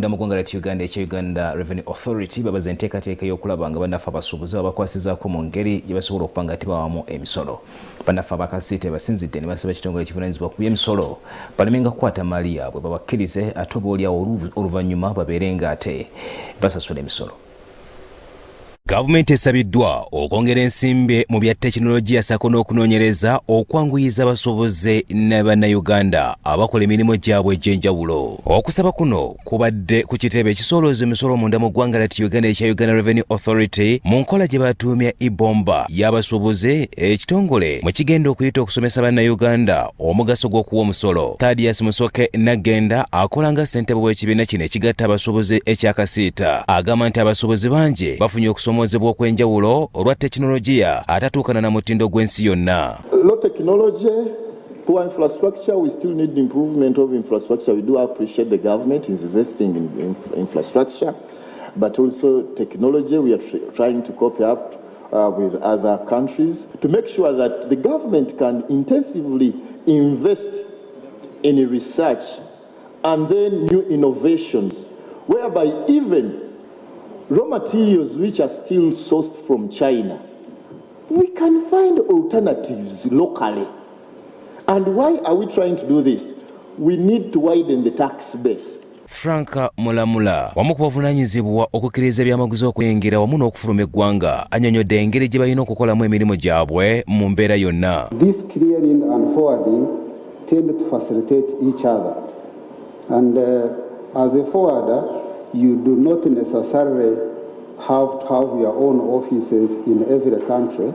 omunda mu ggwanga lya Uganda ekya Uganda Revenue Authority babaze enteekateeka y'okulaba nga bannaffe abasuubuzi babakwasizaako mu ngeri gye basobola okuba nga tebawamu emisolo. Bannaffe abakasiite basinzidde ne basaba ekitongole ekivunaanyizibwa ku by'emisolo balemenga kukwata maali yaabwe babakkirize ate oboolyawo oluvannyuma babeere ng'ate basasula emisolo. Gavumenti esabiddwa okwongera ensimbi mu bya tekinologiya sako n'okunoonyereza okwanguyiza abasuubuzi ne bannayuganda abakola emirimu gyabwe egy'enjawulo. Okusaba kuno kubadde ku kitebe ekisolooza emisolo munda mu ggwanga lya Uganda ekya Uganda Revenue Authority mu nkola gye batuumya ibomba y'abasuubuzi, ekitongole mwe kigenda okuyita okusomesa bannayuganda omugaso gw'okuwa omusolo. Thaddeus Musoke Nagenda akola nga ssentebe w'ekibiina kino ekigatta abasuubuzi ekyakasiita agamba nti abasuubuzi bangi bafunye okusomozebwa okw'enjawulo olwa tekinologiya atatuukana na mutindo gw'ensi yonna. Low technology, poor infrastructure, we still need improvement of infrastructure. We do appreciate the government is investing in infrastructure, but also technology, we are trying to copy up with other countries to make sure that the government can intensively invest in research and then new innovations, whereby even raw materials which are still sourced from China, we can find alternatives locally. And why are we trying to do this? We need to widen the tax base. Franka Mulamula wamu ku bavunaanyizibwa okukkiriza ebyamaguzi okuyingira wamu n'okufuluma eggwanga annyonnyodde engeri gye balina okukolamu emirimu gyabwe mu mbeera yonna. This clearing and forwarding tend to facilitate each other. And as a forwarder, you do not necessarily have to have your own offices in every country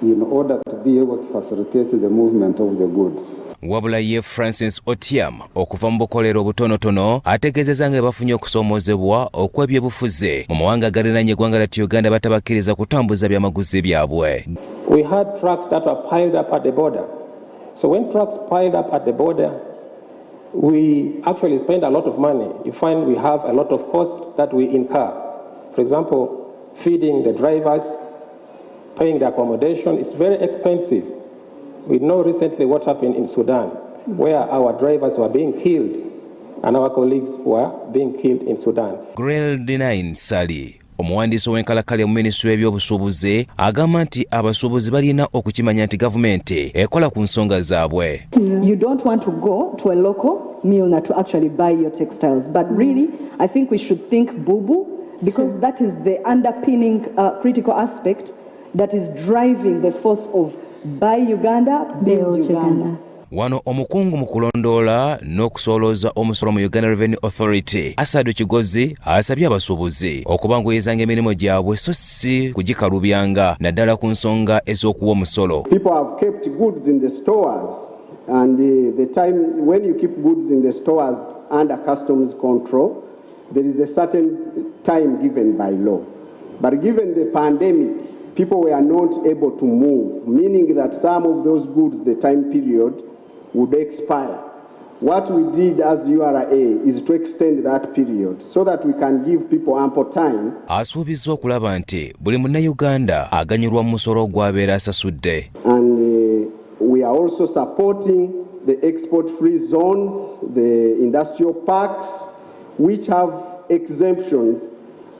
in order to be able to facilitate the movement of the goods. Wabula ye Francis Otiam okuva mu bukolero obutonotono ategeezezza nga bafunye okusoomozebwa okw'ebyobufuzi mu mawanga agaliraanye eggwanga lya Uganda batabakkiriza kutambuza byamaguzi byabwe. We had trucks that were piled up at the border. So when trucks piled up at the border, we actually spend a lot of money. You find we have a lot of costs that we incur. For example, feeding the drivers, paying the accommodation, it's very expensive. We know recently what happened in Sudan, where our drivers were being killed and our colleagues were being killed in Sudan. Grel-9 Sali, omuwandiisi w'enkalakkalya mu minisitule y'ebyobusuubuzi, agamba nti abasuubuzi balina okukimanya nti gavumenti ekola ku nsonga zaabwe. You don't want to go to a local milliner to actually buy your textiles, but really, I think we should think bubu, because that is the underpinning critical aspect that is driving the force of buy Uganda, build Uganda. Wano omukungu mu kulondoola n'okusolooza omusolo mu Uganda Revenue Authority Asadu Kigozi asabye abasuubuzi okubanguyizanga emirimu gyabwe so si kugikalubyanga naddala ku nsonga ez'okuwa omusolo. People have kept goods in the stores, and the time when you keep goods in the stores under customs control, there is a certain time given by law. But given the pandemic, people were not able to move, meaning that some of those goods, the time period would expire. What we did as URA is to extend that period so that we can give people ample time. Asuubizza okulaba nti buli munnayuganda aganyulwa mu musolo gw'abeera asasudde. And we are also supporting the export-free zones, the industrial parks, which have exemptions,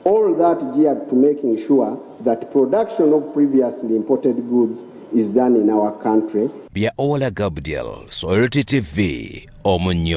all that geared to making sure that production of previously imported goods is done in our country. Bya Ola Gabriel, Solti TV, Omunyo.